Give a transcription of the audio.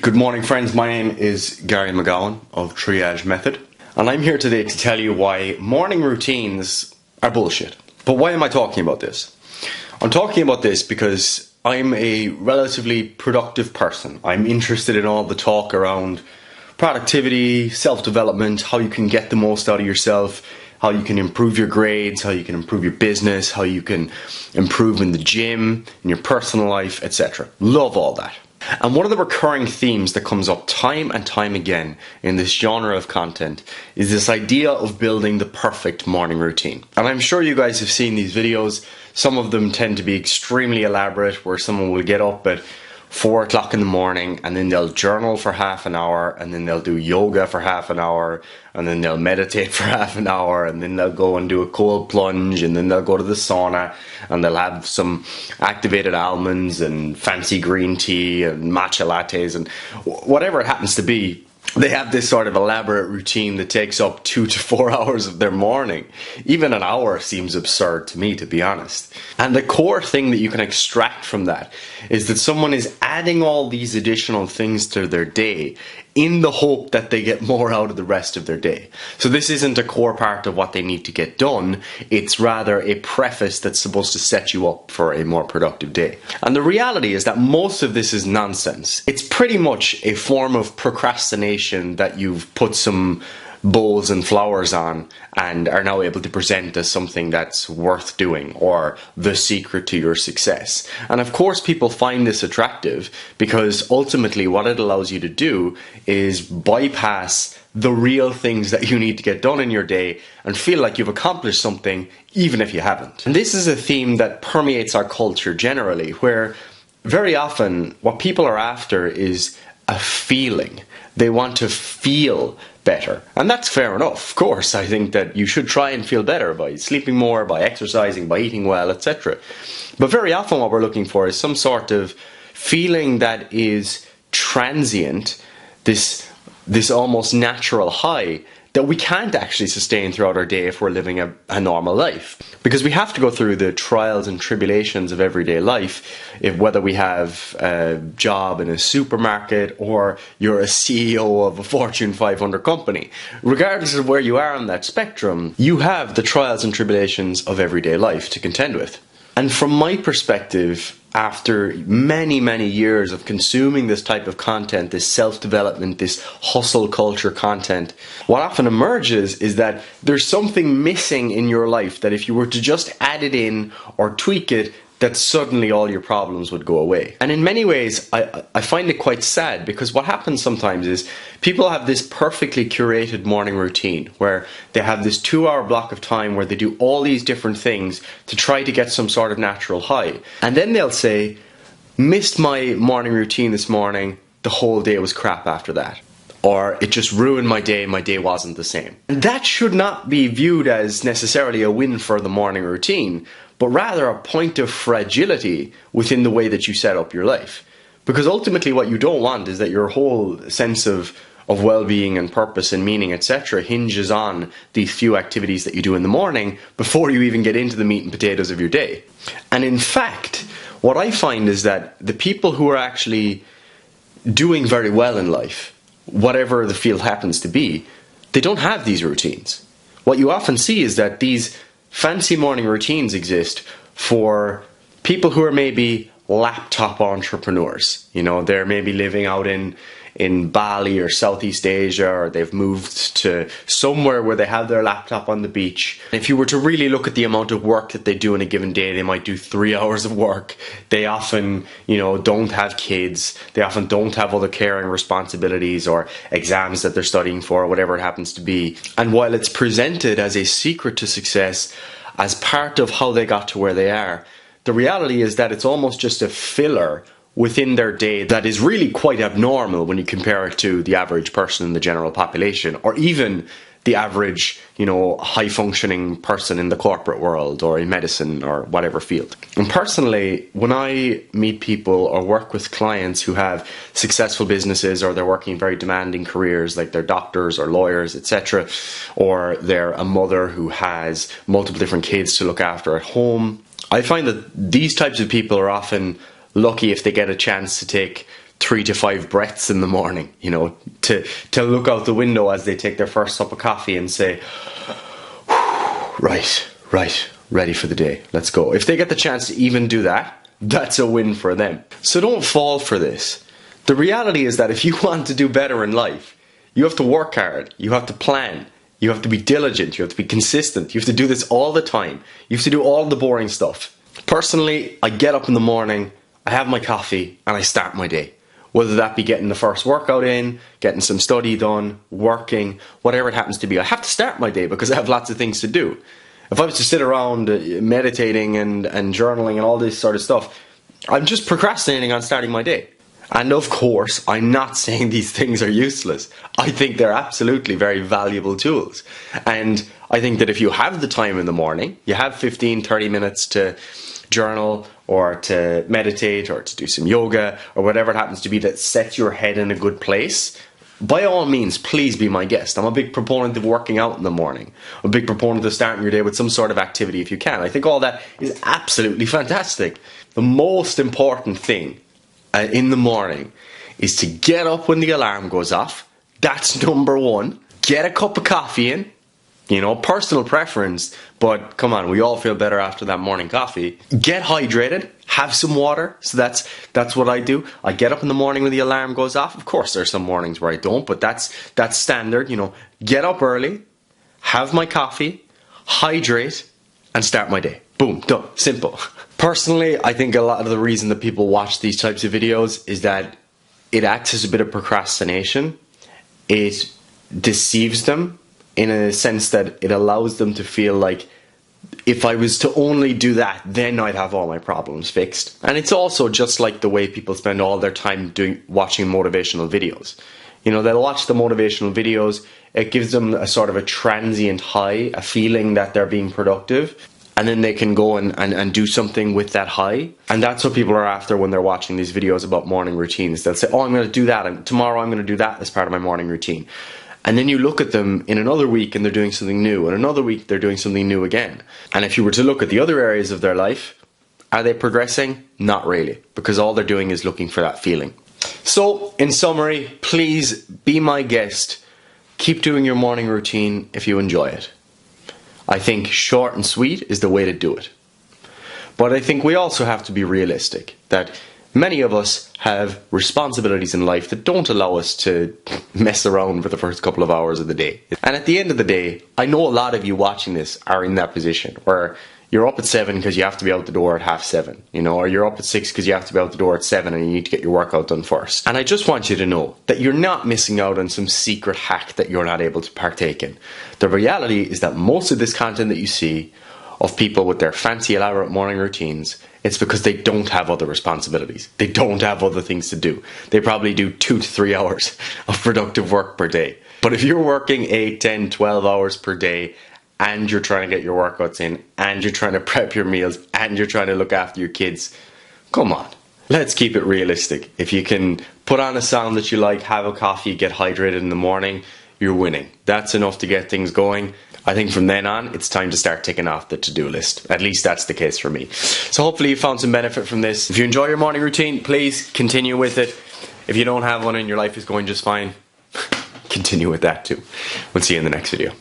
Good morning, friends. My name is Gary McGowan of Triage Method, and I'm here today to tell you why morning routines are bullshit. But why am I talking about this? I'm talking about this because I'm a relatively productive person. I'm interested in all the talk around productivity, self-development, how you can get the most out of yourself, how you can improve your grades, how you can improve your business, how you can improve in the gym, in your personal life, etc. Love all that. And one of the recurring themes that comes up time and time again in this genre of content is this idea of building the perfect morning routine. And I'm sure you guys have seen these videos. Some of them tend to be extremely elaborate, where someone will get up at 4 o'clock in the morning and then they'll journal for half an hour, and then they'll do yoga for half an hour, and then they'll meditate for half an hour, and then they'll go and do a cold plunge, and then they'll go to the sauna and they'll have some activated almonds and fancy green tea and matcha lattes and whatever it happens to be. They have this sort of elaborate routine that takes up 2 to 4 hours of their morning. Even an hour seems absurd to me, to be honest. And the core thing that you can extract from that is that someone is adding all these additional things to their day in the hope that they get more out of the rest of their day. So this isn't a core part of what they need to get done. It's rather a preface that's supposed to set you up for a more productive day. And the reality is that most of this is nonsense. It's pretty much a form of procrastination that you've put some bows and flowers on and are now able to present as something that's worth doing or the secret to your success. And of course people find this attractive because ultimately what it allows you to do is bypass the real things that you need to get done in your day and feel like you've accomplished something even if you haven't. And this is a theme that permeates our culture generally, where very often what people are after is a feeling. They want to feel better. And that's fair enough. Of course, I think that you should try and feel better by sleeping more, by exercising, by eating well, etc. But very often what we're looking for is some sort of feeling that is transient, this almost natural high that we can't actually sustain throughout our day if we're living a normal life. Because we have to go through the trials and tribulations of everyday life, whether we have a job in a supermarket or you're a CEO of a Fortune 500 company. Regardless of where you are on that spectrum, you have the trials and tribulations of everyday life to contend with. And from my perspective, after many, many years of consuming this type of content, this self-development, this hustle culture content, what often emerges is that there's something missing in your life that if you were to just add it in or tweak it, that suddenly all your problems would go away. And in many ways, I find it quite sad, because what happens sometimes is people have this perfectly curated morning routine where they have this 2-hour block of time where they do all these different things to try to get some sort of natural high. And then they'll say, missed my morning routine this morning, the whole day was crap after that. Or it just ruined my day wasn't the same. And that should not be viewed as necessarily a win for the morning routine, but rather a point of fragility within the way that you set up your life. Because ultimately what you don't want is that your whole sense of well-being and purpose and meaning, etc. hinges on these few activities that you do in the morning before you even get into the meat and potatoes of your day. And in fact, what I find is that the people who are actually doing very well in life, whatever the field happens to be, they don't have these routines. What you often see is that these fancy morning routines exist for people who are maybe laptop entrepreneurs. You know, they're maybe living out in Bali or Southeast Asia, or they've moved to somewhere where they have their laptop on the beach. If you were to really look at the amount of work that they do in a given day, they might do 3 hours of work. They often, don't have kids. They often don't have other caring responsibilities or exams that they're studying for, or whatever it happens to be. And while it's presented as a secret to success, as part of how they got to where they are, the reality is that it's almost just a filler within their day that is really quite abnormal when you compare it to the average person in the general population, or even the average, high-functioning person in the corporate world or in medicine or whatever field. And personally, when I meet people or work with clients who have successful businesses, or they're working very demanding careers, like they're doctors or lawyers, etc., or they're a mother who has multiple different kids to look after at home, I find that these types of people are often lucky if they get a chance to take 3 to 5 breaths in the morning, you know, to look out the window as they take their first cup of coffee and say, right, ready for the day, let's go. If they get the chance to even do that, that's a win for them. So don't fall for this. The reality is that if you want to do better in life, you have to work hard, you have to plan, you have to be diligent, you have to be consistent, you have to do this all the time, you have to do all the boring stuff. Personally, I get up in the morning, I have my coffee, and I start my day. Whether that be getting the first workout in, getting some study done, working, whatever it happens to be. I have to start my day because I have lots of things to do. If I was to sit around meditating and journaling and all this sort of stuff, I'm just procrastinating on starting my day. And of course, I'm not saying these things are useless. I think they're absolutely very valuable tools. And I think that if you have the time in the morning, you have 15, 30 minutes to journal or to meditate or to do some yoga or whatever it happens to be that sets your head in a good place, by all means, please be my guest. I'm a big proponent of working out in the morning. I'm a big proponent of starting your day with some sort of activity if you can. I think all that is absolutely fantastic. The most important thing in the morning is to get up when the alarm goes off. That's number one. Get a cup of coffee in. You know, personal preference, but come on, we all feel better after that morning coffee. Get hydrated, have some water. So that's what I do. I get up in the morning when the alarm goes off. Of course, there's some mornings where I don't, but that's standard. You know, get up early, have my coffee, hydrate, and start my day. Boom, done, simple. Personally, I think a lot of the reason that people watch these types of videos is that it acts as a bit of procrastination. It deceives them in a sense that it allows them to feel like, if I was to only do that, then I'd have all my problems fixed. And it's also just like the way people spend all their time watching motivational videos. You know, they'll watch the motivational videos, it gives them a sort of a transient high, a feeling that they're being productive, and then they can go and do something with that high. And that's what people are after when they're watching these videos about morning routines. They'll say, oh, I'm going to do that, and tomorrow I'm going to do that as part of my morning routine. And then you look at them in another week and they're doing something new, and another week they're doing something new again. And if you were to look at the other areas of their life, are they progressing? Not really, because all they're doing is looking for that feeling. So, in summary, please be my guest. Keep doing your morning routine if you enjoy it. I think short and sweet is the way to do it. But I think we also have to be realistic, that many of us have responsibilities in life that don't allow us to mess around for the first couple of hours of the day. And at the end of the day, I know a lot of you watching this are in that position where you're up at 7 because you have to be out the door at 7:30, you know, or you're up at 6 because you have to be out the door at 7 and you need to get your workout done first. And I just want you to know that you're not missing out on some secret hack that you're not able to partake in. The reality is that most of this content that you see of people with their fancy elaborate morning routines, it's because they don't have other responsibilities. They don't have other things to do. They probably do 2 to 3 hours of productive work per day. But if you're working 8, 10, 12 hours per day, and you're trying to get your workouts in, and you're trying to prep your meals, and you're trying to look after your kids, come on. Let's keep it realistic. If you can put on a song that you like, have a coffee, get hydrated in the morning, you're winning. That's enough to get things going. I think from then on, it's time to start ticking off the to-do list. At least that's the case for me. So hopefully you found some benefit from this. If you enjoy your morning routine, please continue with it. If you don't have one and your life is going just fine, continue with that too. We'll see you in the next video.